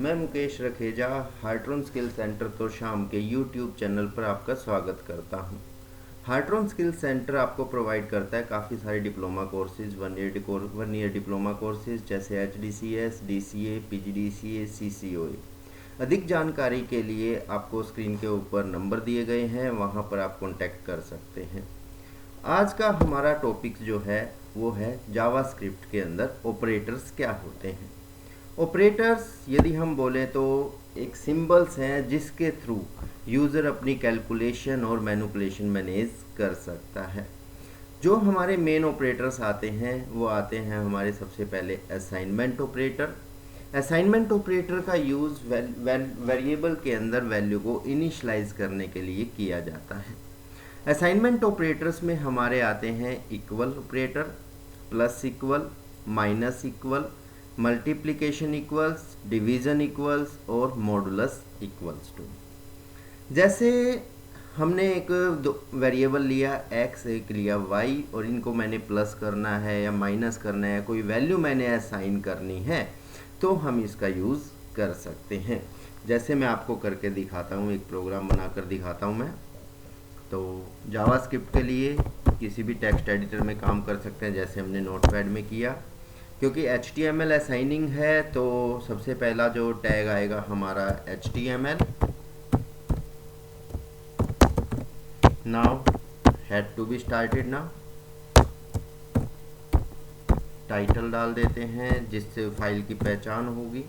मैं Mukesh Rakheja Hartron skill centre तो शाम के यूट्यूब चैनल पर आपका स्वागत करता हूं। हार्ट्रॉन स्किल सेंटर आपको प्रोवाइड करता है काफ़ी सारे diploma courses, one year diploma courses जैसे HDCS, DCA, PGDCA, CCOA। अधिक जानकारी के लिए आपको स्क्रीन के ऊपर नंबर दिए गए हैं, वहां पर आप कॉन्टैक्ट कर सकते हैं। आज का हमारा टॉपिक जो है वो है जावास्क्रिप्ट के अंदर ऑपरेटर्स क्या होते हैं। ऑपरेटर्स यदि हम बोलें तो एक सिंबल्स हैं जिसके थ्रू यूज़र अपनी कैलकुलेशन और मैनिपुलेशन मैनेज कर सकता है। जो हमारे मेन ऑपरेटर्स आते हैं वो आते हैं हमारे सबसे पहले असाइनमेंट ऑपरेटर। असाइनमेंट ऑपरेटर का यूज़ वेरिएबल के अंदर वैल्यू को इनिशलाइज करने के लिए किया जाता है। असाइनमेंट ऑपरेटर्स में हमारे आते हैं equal operator, plus equal, minus equal, multiplication equals, division equals और मॉडुलस इक्वल्स टू। जैसे हमने एक वेरिएबल लिया x, एक लिया y और इनको मैंने प्लस करना है या माइनस करना है, कोई वैल्यू मैंने असाइन करनी है तो हम इसका यूज़ कर सकते हैं। जैसे मैं आपको करके दिखाता हूँ, एक प्रोग्राम बनाकर दिखाता हूँ मैं। तो जावास्क्रिप्ट के लिए किसी भी टेक्स्ट एडिटर में काम कर सकते हैं जैसे हमने नोटपैड में किया। क्योंकि HTML असाइनिंग है तो सबसे पहला जो टैग आएगा हमारा HTML। Now head to be started now. Title डाल देते हैं जिससे फाइल की पहचान होगी।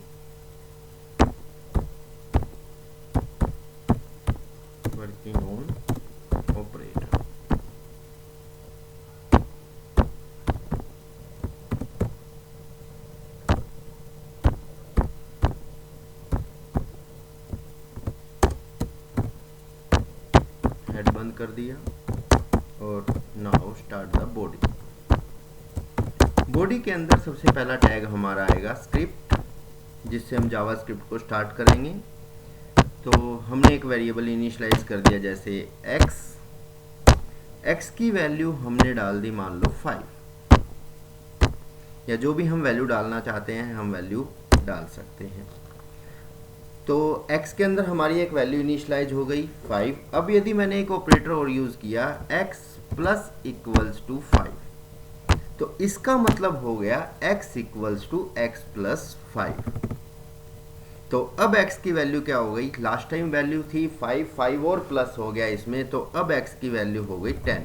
Working on operator. हेड बंद कर दिया और now start the body. Body के अंदर सबसे पहला टैग हमारा आएगा स्क्रिप्ट, जिससे हम जावास्क्रिप्ट को स्टार्ट करेंगे। तो हमने एक वेरिएबल इनिशियलाइज कर दिया जैसे x की वैल्यू हमने डाल दी मान लो 5, या जो भी हम वैल्यू डालना चाहते हैं हम वैल्यू डाल सकते हैं। तो x के अंदर हमारी एक वैल्यू इनिशियलाइज हो गई 5। अब यदि मैंने एक ऑपरेटर और यूज़ किया x प्लस इक्वल्स टू 5, तो इसका मतलब हो गया x equals to x plus 5। तो अब x की वैल्यू क्या हो गई, लास्ट टाइम वैल्यू थी 5 और प्लस हो गया इसमें, तो अब x की वैल्यू हो गई 10।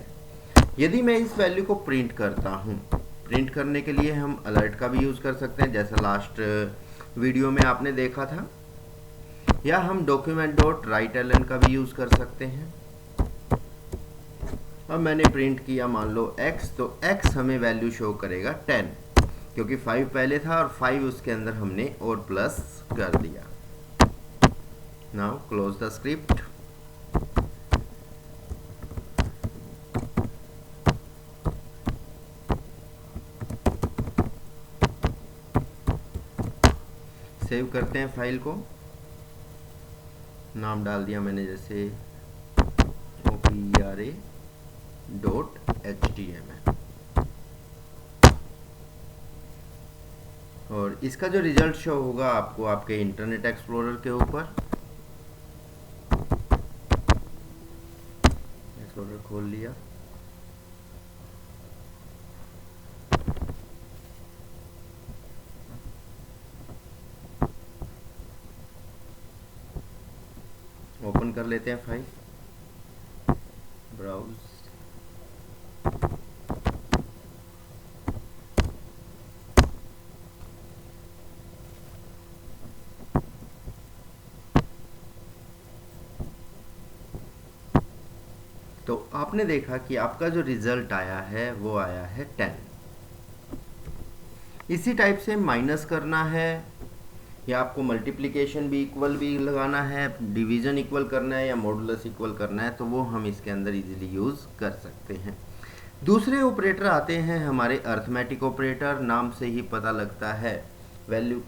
यदि मैं इस वैल्यू को प्रिंट करता हूँ, प्रिंट करने के लिए हम अलर्ट का भी यूज़ कर सकते हैं जैसा लास्ट वीडियो में आपने देखा था, या हम document.writeln का भी यूज़ कर सकते हैं। अब मैंने प्रिंट किया मान लो x, तो x हमें वैल्यू शो करेगा 10, क्योंकि 5 पहले था और 5 उसके अंदर हमने और प्लस कर दिया। Now close the script. Save करते हैं फाइल को। नाम डाल दिया मैंने जैसे opera.html, और इसका जो रिजल्ट शो होगा आपको आपके इंटरनेट एक्सप्लोरर के ऊपर। एक्सप्लोरर खोल लिया, ओपन कर लेते हैं फाइल, ब्राउज। तो आपने देखा कि आपका जो रिजल्ट आया है वो आया है 10। इसी टाइप से माइनस करना है, या आपको मल्टीप्लिकेशन भी इक्वल भी लगाना है, डिवीज़न इक्वल करना है या मॉडुलस इक्वल करना है, तो वो हम इसके अंदर इजीली यूज़ कर सकते हैं। दूसरे ऑपरेटर आते हैं हमारे अर्थमेटिक ऑपरेटर। नाम से ही पता लगता है वैल्यू,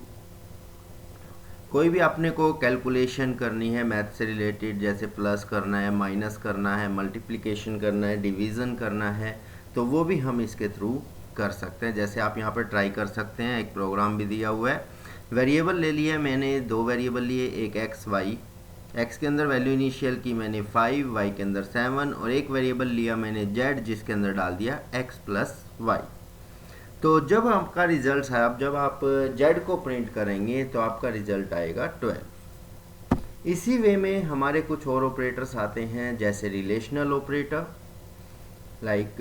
कोई भी अपने को कैलकुलेशन करनी है मैथ से रिलेटेड, जैसे प्लस करना है, माइनस करना है, मल्टीप्लिकेशन करना है, डिवीज़न करना है, तो वो भी हम इसके थ्रू कर सकते हैं। जैसे आप यहाँ पर ट्राई कर सकते हैं, एक प्रोग्राम भी दिया हुआ है वेरिएबल ले लिया मैंने, दो वेरिएबल लिए, एक एक्स वाई। एक्स के अंदर वैल्यू इनिशियल की मैंने 5, वाई के अंदर 7, और एक वेरिएबल लिया मैंने जेड, जिसके अंदर डाल दिया एक्स प्लस वाई। तो जब आपका रिजल्ट है, अब जब आप जेड को प्रिंट करेंगे तो आपका रिजल्ट आएगा 12। इसी वे में हमारे कुछ और ऑपरेटर्स आते हैं, जैसे रिलेशनल ऑपरेटर। लाइक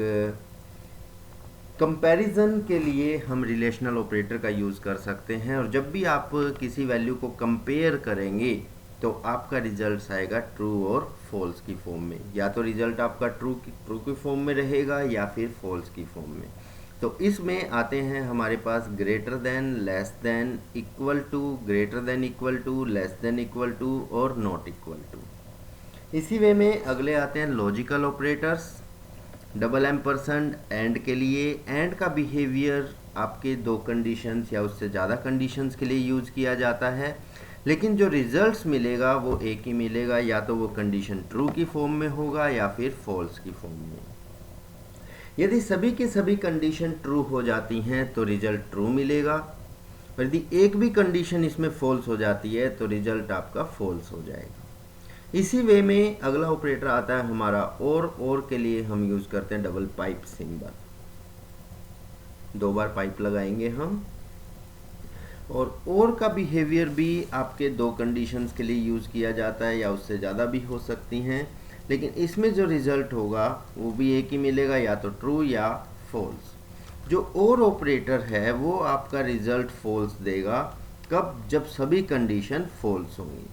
कंपैरिजन के लिए हम रिलेशनल ऑपरेटर का यूज़ कर सकते हैं, और जब भी आप किसी वैल्यू को कंपेयर करेंगे तो आपका रिजल्ट आएगा ट्रू और फॉल्स की फॉर्म में। या तो रिजल्ट आपका ट्रू की फॉर्म में रहेगा या फिर फॉल्स की फॉर्म में। तो इसमें आते हैं हमारे पास greater than, less than, equal to, greater than equal to, less than equal to और नॉट इक्वल टू। इसी वे में अगले आते हैं logical operators. Double ampersand and के लिए, एंड का बिहेवियर आपके दो कंडीशंस या उससे ज़्यादा कंडीशंस के लिए यूज़ किया जाता है, लेकिन जो रिजल्ट्स मिलेगा वो एक ही मिलेगा, या तो वो कंडीशन ट्रू की फॉर्म में होगा या फिर फॉल्स की फॉर्म में। यदि सभी की सभी कंडीशन ट्रू हो जाती हैं तो रिजल्ट ट्रू मिलेगा, और यदि एक भी कंडीशन इसमें फॉल्स हो जाती है तो रिजल्ट आपका फॉल्स हो जाएगा। इसी वे में अगला ऑपरेटर आता है हमारा और के लिए हम यूज़ करते हैं डबल पाइप सिंबल। दो बार पाइप लगाएंगे हम, और का बिहेवियर भी आपके दो कंडीशंस के लिए यूज़ किया जाता है, या उससे ज़्यादा भी हो सकती हैं, लेकिन इसमें जो रिज़ल्ट होगा वो भी एक ही मिलेगा, या तो ट्रू या फॉल्स। जो और ऑपरेटर है वो आपका रिज़ल्ट फॉल्स देगा, कब? जब सभी कंडीशन फॉल्स होंगी।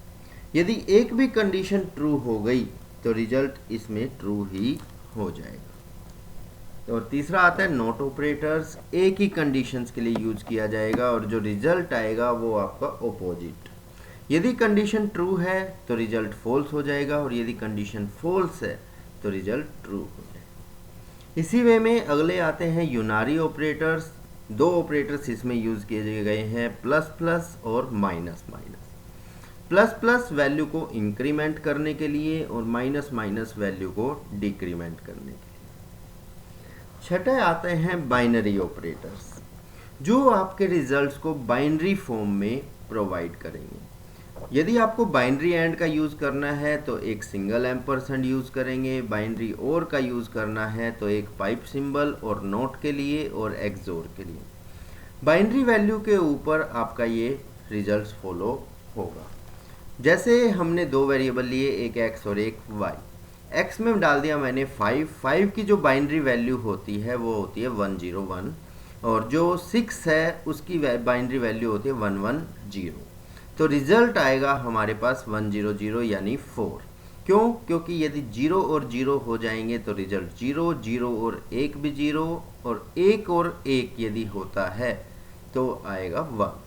यदि एक भी कंडीशन ट्रू हो गई तो रिजल्ट इसमें ट्रू ही हो जाएगा। और तीसरा आता है नॉट ऑपरेटर्स। एक ही कंडीशंस के लिए यूज किया जाएगा, और जो रिजल्ट आएगा वो आपका ऑपोजिट। यदि कंडीशन ट्रू है तो रिजल्ट फॉल्स हो जाएगा, और यदि कंडीशन फॉल्स है तो रिजल्ट ट्रू हो जाएगा। इसी वे में अगले आते हैं यूनारी ऑपरेटर्स। दो ऑपरेटर्स इसमें यूज किए गए हैं, प्लस प्लस और minus minus. Plus plus value को इंक्रीमेंट करने के लिए, और माइनस माइनस वैल्यू को डिक्रीमेंट करने के लिए। छठे आते हैं बाइनरी ऑपरेटर्स, जो आपके रिजल्ट्स को बाइनरी फॉर्म में प्रोवाइड करेंगे। यदि आपको बाइनरी एंड का यूज़ करना है तो एक सिंगल एम्परसेंड यूज़ करेंगे, बाइनरी और का यूज़ करना है तो एक पाइप सिंबल और नोट के लिए और एक्सोर के लिए। बाइनरी वैल्यू के ऊपर आपका ये रिजल्ट्स फॉलो होगा। जैसे हमने दो वेरिएबल लिए, एक एक्स और एक वाई। एक्स में डाल दिया मैंने 5 की जो बाइनरी वैल्यू होती है वो होती है 101, और जो 6 है उसकी बाइनरी वैल्यू होती है 110। तो रिजल्ट आएगा हमारे पास 100 यानी 4। क्यों? क्योंकि यदि 0 और 0 हो जाएंगे तो रिजल्ट 0, 0 और 1 भी 0, और 1 और 1 यदि होता है तो आएगा 1।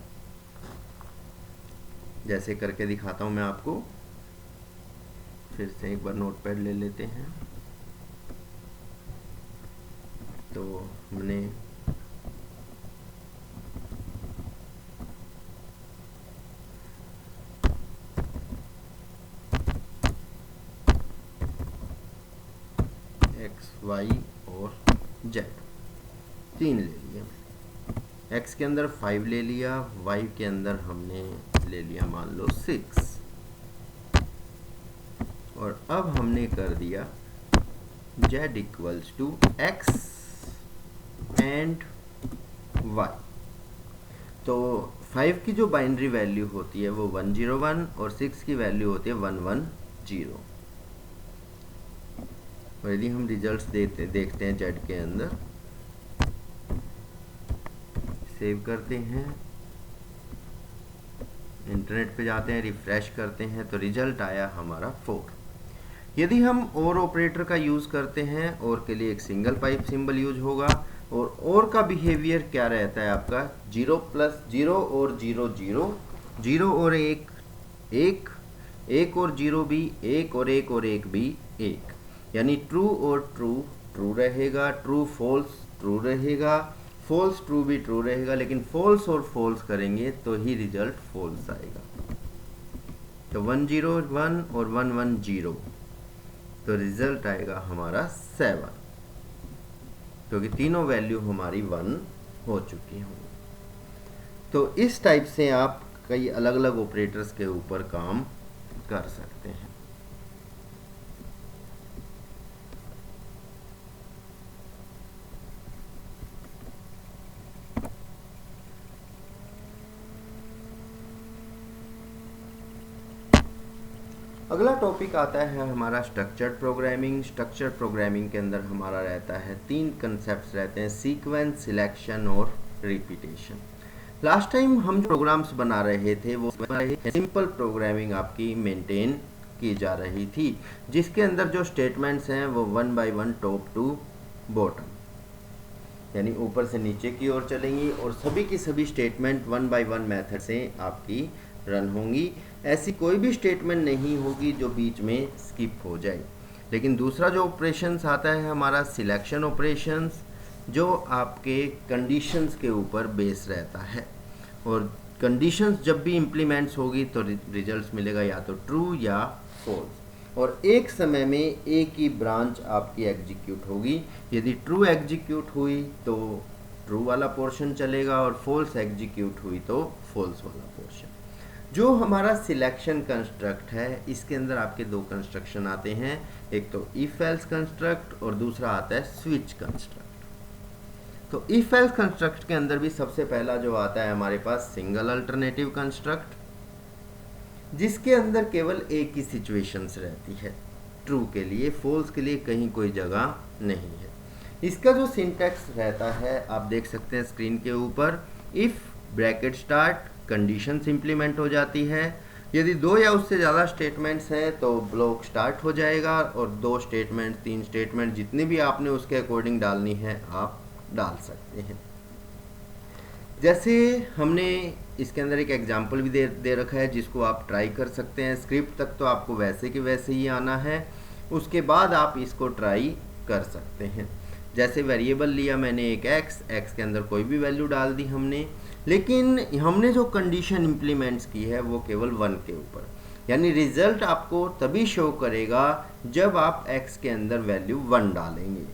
जैसे करके दिखाता हूं मैं आपको। फिर से एक बार नोटपैड ले लेते हैं। तो हमने एक्स, वाई और जेड तीन ले लिया। एक्स के अंदर 5 ले लिया, वाई के अंदर हमने ले लिया मान लो 6, और अब हमने कर दिया z equals to X and Y. तो 5 की जो बाइनरी वैल्यू होती है वो 101, और 6 की वैल्यू होती है 110। और यदि हम रिजल्ट्स देखते हैं z के अंदर, सेव करते हैं, इंटरनेट पे जाते हैं, रिफ्रेश करते हैं, तो रिजल्ट आया हमारा 4। यदि हम और ऑपरेटर का यूज़ करते हैं, और के लिए एक सिंगल पाइप सिंबल यूज होगा, और का बिहेवियर क्या रहता है आपका 0 प्लस 0 और 0 0, 0 और 1 1, 1 और 0 भी 1, और 1 और 1 भी 1, यानी ट्रू और ट्रू ट्रू रहेगा, ट्रू फॉल्स ट्रू रहेगा, फॉल्स ट्रू भी ट्रू रहेगा, लेकिन फॉल्स और फॉल्स करेंगे तो ही रिजल्ट फॉल्स आएगा। तो 101 और 110, तो रिजल्ट आएगा हमारा 7, क्योंकि तीनों वैल्यू हमारी 1 हो चुकी होंगी। तो इस टाइप से आप कई अलग अलग ऑपरेटर्स के ऊपर काम कर सकते हैं। अगला टॉपिक आता है हमारा स्ट्रक्चर्ड प्रोग्रामिंग। स्ट्रक्चर्ड प्रोग्रामिंग के अंदर हमारा रहता है 3 कंसेप्ट रहते हैं, सीक्वेंस, सिलेक्शन और रिपीटेशन। लास्ट टाइम हम प्रोग्राम्स बना रहे थे वो सिंपल प्रोग्रामिंग आपकी मेंटेन की जा रही थी, जिसके अंदर जो स्टेटमेंट्स हैं वो 1 बाय 1 टॉप टू बॉटम यानी ऊपर से नीचे की ओर चलेंगी और सभी की सभी स्टेटमेंट 1 बाय 1 मेथड से आपकी रन होंगी। ऐसी कोई भी स्टेटमेंट नहीं होगी जो बीच में स्किप हो जाए। लेकिन दूसरा जो ऑपरेशंस आता है हमारा सिलेक्शन ऑपरेशंस, जो आपके कंडीशंस के ऊपर बेस रहता है और कंडीशंस जब भी इम्प्लीमेंट्स होगी तो रिजल्ट्स मिलेगा या तो ट्रू या फॉल्स, और एक समय में एक ही ब्रांच आपकी एग्जीक्यूट होगी। यदि ट्रू एग्जीक्यूट हुई तो ट्रू वाला पोर्शन चलेगा और फॉल्स एग्जीक्यूट हुई तो फॉल्स वाला पोर्शन। जो हमारा सिलेक्शन कंस्ट्रक्ट है इसके अंदर आपके 2 कंस्ट्रक्शन आते हैं, एक तो इफ एल्स कंस्ट्रक्ट और दूसरा आता है स्विच कंस्ट्रक्ट। तो इफ एल्स कंस्ट्रक्ट के अंदर भी सबसे पहला जो आता है हमारे पास सिंगल अल्टरनेटिव कंस्ट्रक्ट, जिसके अंदर केवल एक ही सिचुएशंस रहती है, ट्रू के लिए, फॉल्स के लिए कहीं कोई जगह नहीं है। इसका जो सिंटैक्स रहता है आप देख सकते हैं स्क्रीन के ऊपर, if bracket start conditions implement हो जाती है, यदि 2 या उससे ज़्यादा स्टेटमेंट्स हैं तो ब्लॉक स्टार्ट हो जाएगा और 2 स्टेटमेंट 3 स्टेटमेंट जितनी भी आपने उसके अकॉर्डिंग डालनी है आप डाल सकते हैं। जैसे हमने इसके अंदर एक एग्जांपल भी दे रखा है जिसको आप ट्राई कर सकते हैं। स्क्रिप्ट तक तो आपको वैसे कि वैसे ही आना है, उसके बाद आप इसको ट्राई कर सकते हैं। जैसे वेरिएबल लिया मैंने एक x के अंदर कोई भी वैल्यू डाल दी हमने, लेकिन हमने जो कंडीशन इम्प्लीमेंट्स की है वो केवल 1 के ऊपर, यानी रिजल्ट आपको तभी शो करेगा जब आप x के अंदर वैल्यू 1 डालेंगे।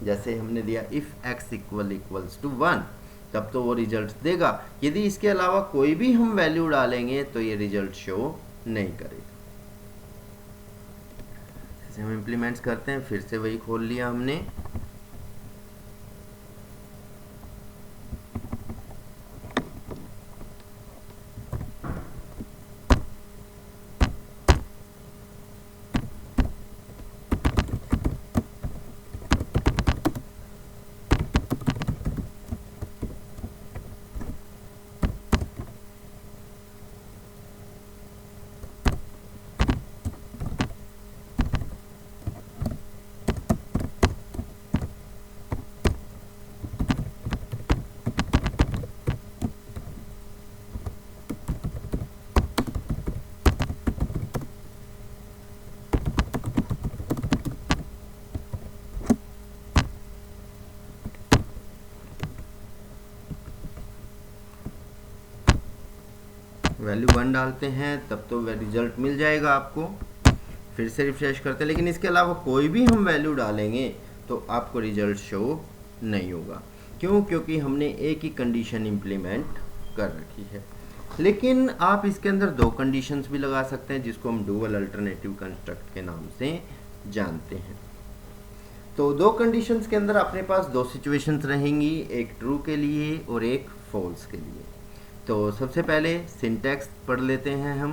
जैसे हमने दिया इफ x इक्वल्स टू 1, तब तो वो रिजल्ट देगा। यदि इसके अलावा कोई भी हम वैल्यू डालेंगे तो ये रिजल्ट शो नहीं करेगा। जैसे हम इम्प्लीमेंट्स करते हैं, फिर से वही खोल लिया हमने, वैल्यू 1 डालते हैं तब तो रिजल्ट मिल जाएगा आपको। फिर से रिफ्रेश करते हैं, लेकिन इसके अलावा कोई भी हम वैल्यू डालेंगे तो आपको रिजल्ट शो नहीं होगा। क्यों? क्योंकि हमने एक ही कंडीशन इम्प्लीमेंट कर रखी है। लेकिन आप इसके अंदर 2 कंडीशंस भी लगा सकते हैं जिसको हम डुअल अल्टरनेटिव कंस्ट्रक्ट के नाम से जानते हैं। तो 2 कंडीशंस के अंदर अपने पास 2 सिचुएशंस रहेंगी, एक ट्रू के लिए और एक फॉल्स के लिए। तो सबसे पहले सिंटैक्स पढ़ लेते हैं हम।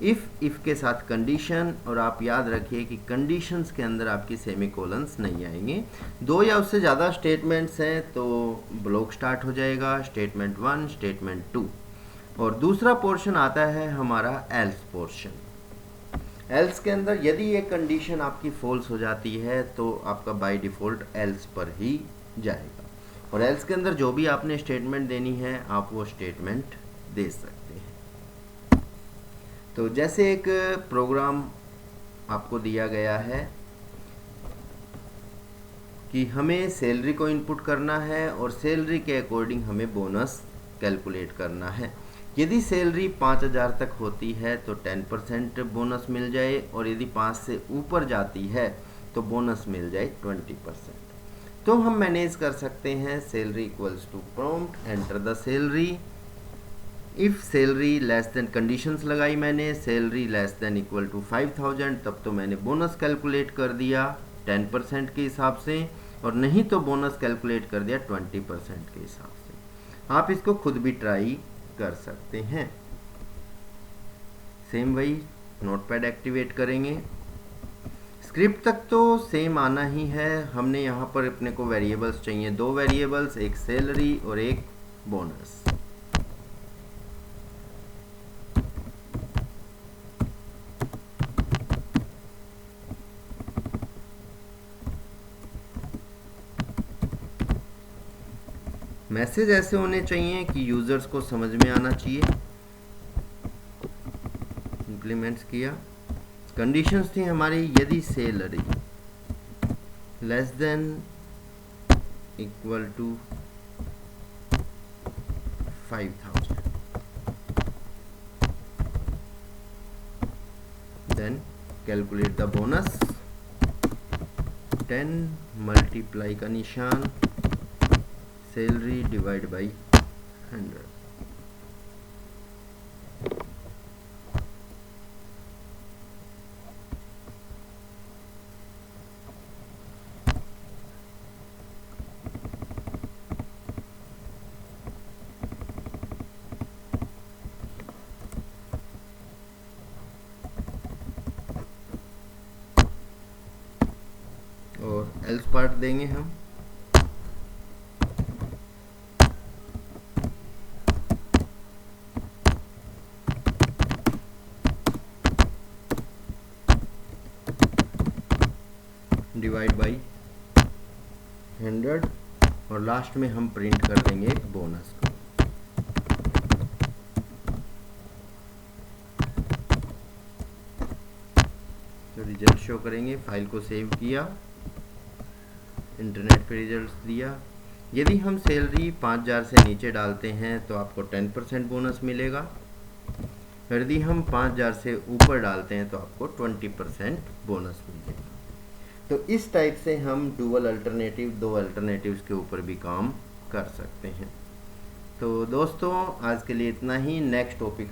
इफ़ के साथ कंडीशन, और आप याद रखिए कि कंडीशंस के अंदर आपकी सेमीकोलंस नहीं आएंगे। 2 या उससे ज़्यादा स्टेटमेंट्स हैं तो ब्लॉक स्टार्ट हो जाएगा, स्टेटमेंट 1, स्टेटमेंट 2। और दूसरा पोर्शन आता है हमारा एल्स पोर्शन। एल्स के अंदर यदि ये कंडीशन आपकी फॉल्स हो जाती है तो आपका बाय डिफ़ॉल्ट एल्स पर ही जाएगा, और एल्स के अंदर जो भी आपने स्टेटमेंट देनी है आप वो स्टेटमेंट दे सकते हैं। तो जैसे एक प्रोग्राम आपको दिया गया है कि हमें सैलरी को इनपुट करना है और सैलरी के अकॉर्डिंग हमें बोनस कैलकुलेट करना है। यदि सैलरी 5000 तक होती है तो 10% बोनस मिल जाए, और यदि 5 से ऊपर जाती है तो बोनस मिल जाए 20%। तो हम मैनेज कर सकते हैं salary equals to prompt enter the salary, if salary less than conditions लगाई मैंने, salary less than equal to 5000, तब तो मैंने बोनस कैलकुलेट कर दिया 10% के हिसाब से, और नहीं तो बोनस कैलकुलेट कर दिया 20% के हिसाब से। आप इसको खुद भी ट्राई कर सकते हैं। सेम वही नोटपैड एक्टिवेट करेंगे। स्क्रिप्ट तक तो सेम आना ही है। हमने यहाँ पर अपने को वेरिएबल्स चाहिए, 2 वेरिएबल्स, एक सैलरी और एक बोनस। मैसेज ऐसे होने चाहिए कि यूज़र्स को समझ में आना चाहिए। इम्प्लीमेंट्स किया। कंडीशंस थी हमारी, यदि salary less than equal to 5000, then calculate the bonus, 10 multiply का निशान, सैलरी डिवाइड बाई 100। और एल्स पार्ट देंगे हम। डिवाइड बाई 100, और लास्ट में हम प्रिंट कर देंगे एक बोनस को। तो रिजल्ट शो करेंगे। फाइल को सेव किया, इंटरनेट पे रिजल्ट दिया। यदि हम सैलरी 5000 से नीचे डालते हैं तो आपको 10% बोनस मिलेगा। यदि हम 5000 से ऊपर डालते हैं तो आपको 20% बोनस मिलेगा। तो इस टाइप से हम डुअल अल्टरनेटिव, 2 अल्टरनेटिव्स के ऊपर भी काम कर सकते हैं। तो दोस्तों आज के लिए इतना ही। नेक्स्ट टॉपिक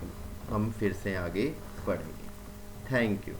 हम फिर से आगे बढ़ेंगे। Thank you.